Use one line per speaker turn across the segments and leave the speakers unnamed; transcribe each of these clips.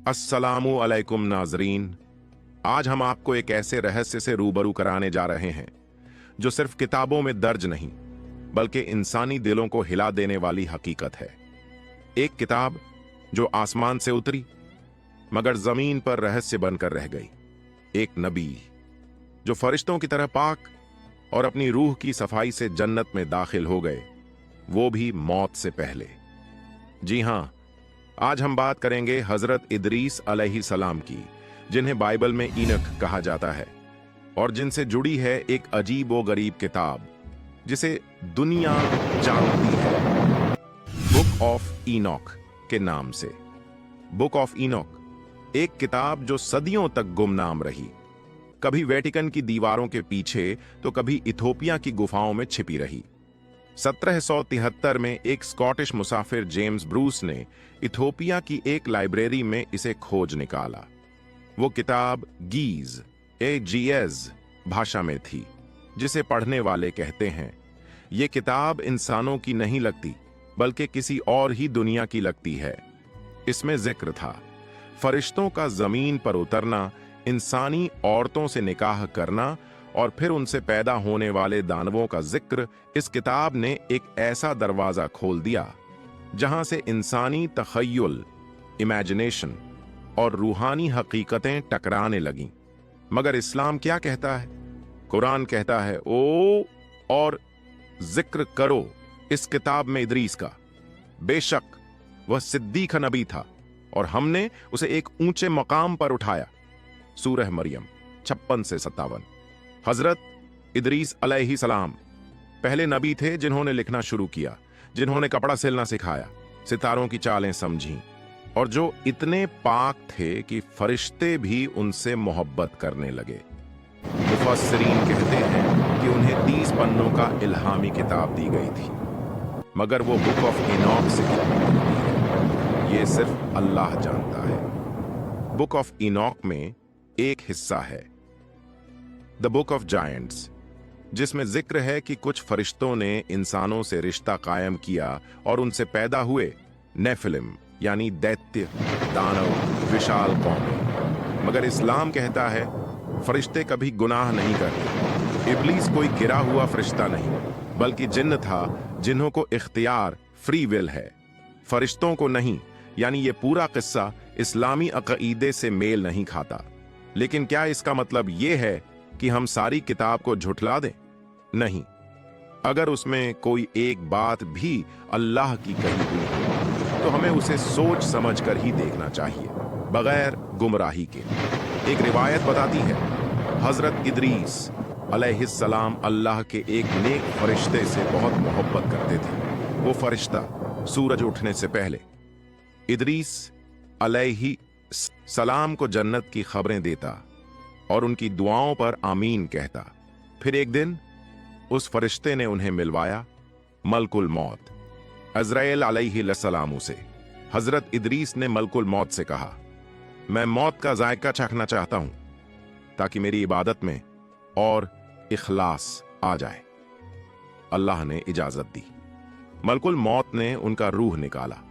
अस्सलामु अलैकुम नाजरीन। आज हम आपको एक ऐसे रहस्य से रूबरू कराने जा रहे हैं जो सिर्फ किताबों में दर्ज नहीं बल्कि इंसानी दिलों को हिला देने वाली हकीकत है। एक किताब जो आसमान से उतरी मगर जमीन पर रहस्य बनकर रह गई। एक नबी जो फरिश्तों की तरह पाक और अपनी रूह की सफाई से जन्नत में दाखिल हो गए, वो भी मौत से पहले। जी हां, आज हम बात करेंगे हजरत इदरीस अलैहिस्सलाम की, जिन्हें बाइबल में ईनक कहा जाता है और जिनसे जुड़ी है एक अजीब व गरीब किताब जिसे दुनिया जानती है, बुक ऑफ इनॉक के नाम से। बुक ऑफ इनॉक एक किताब जो सदियों तक गुमनाम रही, कभी वेटिकन की दीवारों के पीछे तो कभी इथोपिया की गुफाओं में छिपी रही। 1773 में एक स्कॉटिश मुसाफिर जेम्स ब्रूस ने इथोपिया की एक लाइब्रेरी में इसे खोज निकाला। वो किताब गीज भाषा में थी, जिसे पढ़ने वाले कहते हैं ये किताब इंसानों की नहीं लगती बल्कि किसी और ही दुनिया की लगती है। इसमें जिक्र था फरिश्तों का जमीन पर उतरना, इंसानी औरतों से निकाह करना और फिर उनसे पैदा होने वाले दानवों का जिक्र। इस किताब ने एक ऐसा दरवाजा खोल दिया जहां से इंसानी तखय्युल, इमेजिनेशन और रूहानी हकीकतें टकराने लगीं। मगर इस्लाम क्या कहता है? कुरान कहता है ओ और जिक्र करो इस किताब में इदरीस का, बेशक वह सिद्दीक नबी था और हमने उसे एक ऊंचे मकाम पर उठाया। सूरह मरियम 56 से 57। हजरत इदरीस अलैहिस्सलाम पहले नबी थे जिन्होंने लिखना शुरू किया, जिन्होंने कपड़ा सिलना सिखाया, सितारों की चालें समझी और जो इतने पाक थे कि फरिश्ते भी उनसे मोहब्बत करने लगे। मुफस्सिरीन कहते हैं कि उन्हें 30 पन्नों का इल्हामी किताब दी गई थी, मगर वो बुक ऑफ इनॉक से कितनी होती है ये सिर्फ अल्लाह जानता है। बुक ऑफ इनॉक में एक हिस्सा है द बुक ऑफ जायंट्स, जिसमें जिक्र है कि कुछ फरिश्तों ने इंसानों से रिश्ता कायम किया और उनसे पैदा हुए नेफिलिम यानी दैत्य, दानव, विशाल कौमें। मगर इस्लाम कहता है फरिश्ते कभी गुनाह नहीं करते। इब्लीस कोई गिरा हुआ फरिश्ता नहीं बल्कि जिन्न था जिन्हों को इख्तियार, फ्री विल है, फरिश्तों को नहीं। यानी ये पूरा किस्सा इस्लामी अक़ीदे से मेल नहीं खाता। लेकिन क्या इसका मतलब ये है कि हम सारी किताब को झुठला दें? नहीं, अगर उसमें कोई एक बात भी अल्लाह की कही हुई तो हमें उसे सोच समझ कर ही देखना चाहिए, बगैर गुमराही के। एक रिवायत बताती है हजरत इदरीस अलैहिस्सलाम अल्लाह के एक नेक फरिश्ते से बहुत मोहब्बत करते थे। वो फरिश्ता सूरज उठने से पहले इदरीस अलैहिस्सलाम को जन्नत की खबरें देता और उनकी दुआओं पर आमीन कहता। फिर एक दिन उस फरिश्ते ने उन्हें मिलवाया मलकुल मौत, अज़राइल अलैहिस्सलाम से। हजरत इदरीस ने मलकुल मौत से कहा, मैं मौत का जायका चखना चाहता हूं ताकि मेरी इबादत में और इखलास आ जाए। अल्लाह ने इजाजत दी। मलकुल मौत ने उनका रूह निकाला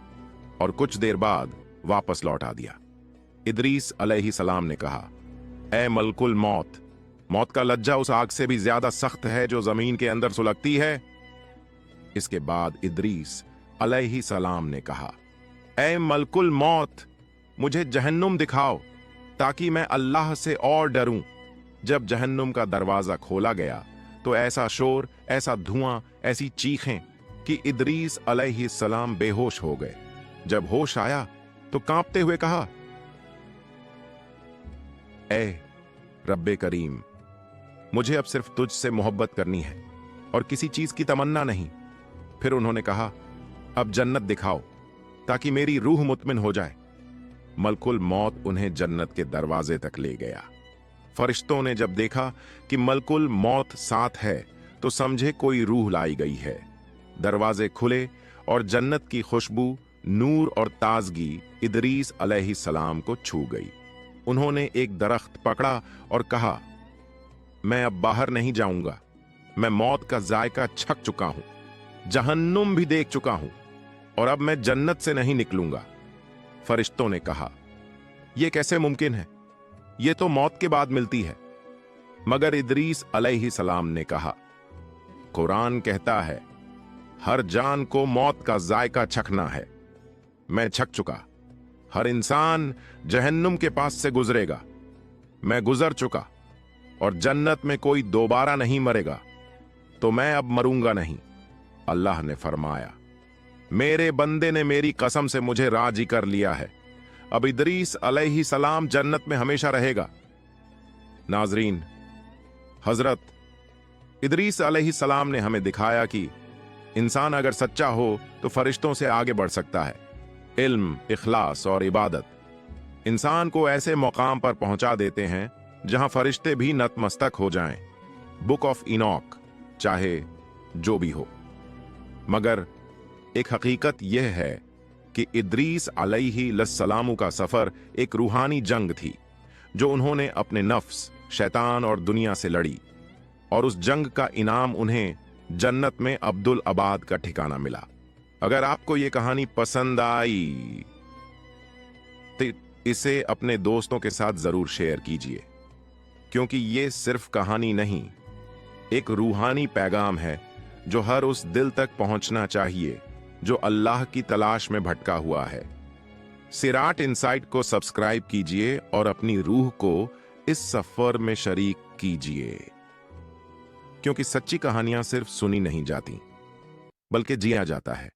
और कुछ देर बाद वापस लौटा दिया। इदरीस अलैहिस्सलाम ने कहा, ऐ मलकुल मौत, मौत का लज्जा उस आग से भी ज्यादा सख्त है जो जमीन के अंदर सुलगती है। इसके बाद इदरीस अलैहिस्सलाम ने कहा, ऐ मलकुल मौत, मुझे जहन्नुम दिखाओ ताकि मैं अल्लाह से और डरूं। जब जहन्नुम का दरवाजा खोला गया तो ऐसा शोर, ऐसा धुआं, ऐसी चीखें कि इदरीस अलैहिस्सलाम बेहोश हो गए। जब होश आया तो कांपते हुए कहा, ऐ रब्बे करीम, मुझे अब सिर्फ तुझसे मोहब्बत करनी है और किसी चीज की तमन्ना नहीं। फिर उन्होंने कहा, अब जन्नत दिखाओ ताकि मेरी रूह मुतमिन हो जाए। मलकुल मौत उन्हें जन्नत के दरवाजे तक ले गया। फरिश्तों ने जब देखा कि मलकुल मौत साथ है तो समझे कोई रूह लाई गई है। दरवाजे खुले और जन्नत की खुशबू, नूर और ताजगी इदरीस अलैहिस्सलाम को छू गई। उन्होंने एक दरख्त पकड़ा और कहा, मैं अब बाहर नहीं जाऊंगा, मैं मौत का जायका छक चुका हूं, जहन्नुम भी देख चुका हूं और अब मैं जन्नत से नहीं निकलूंगा। फरिश्तों ने कहा, ये कैसे मुमकिन है? ये तो मौत के बाद मिलती है। मगर इदरीस अलैहिस्सलाम ने कहा, कुरान कहता है, हर जान को मौत का जायका चखना है। मैं छक चुका। हर इंसान जहन्नुम के पास से गुजरेगा। मैं गुजर चुका और जन्नत में कोई दोबारा नहीं मरेगा, तो मैं अब मरूंगा नहीं। अल्लाह ने फरमाया, मेरे बंदे ने मेरी कसम से मुझे राजी कर लिया है। अब इदरीस अलैहिस्सलाम जन्नत में हमेशा रहेगा। नाजरीन, हजरत इदरीस अलैहिस्सलाम ने हमें दिखाया कि इंसान अगर सच्चा हो तो फरिश्तों से आगे बढ़ सकता है। इल्म, इखलास और इबादत इंसान को ऐसे मकाम पर पहुंचा देते हैं जहां फरिश्ते भी नतमस्तक हो जाएं। बुक ऑफ इनॉक चाहे जो भी हो। मगर एक हकीकत यह है कि इदरीस अलैहिस्सलाम का सफर एक रूहानी जंग थी, जो उन्होंने अपने नफ्स, शैतान और दुनिया से लड़ी, और उस जंग का इनाम उन्हें जन्नत में अब्दुल अबाद का ठिकाना मिला। अगर आपको यह कहानी पसंद आई तो इसे अपने दोस्तों के साथ जरूर शेयर कीजिए, क्योंकि ये सिर्फ कहानी नहीं, एक रूहानी पैगाम है जो हर उस दिल तक पहुंचना चाहिए जो अल्लाह की तलाश में भटका हुआ है। सिराट इनसाइट को सब्सक्राइब कीजिए और अपनी रूह को इस सफर में शरीक कीजिए, क्योंकि सच्ची कहानियां सिर्फ सुनी नहीं जाती, बल्कि जिया जाता है।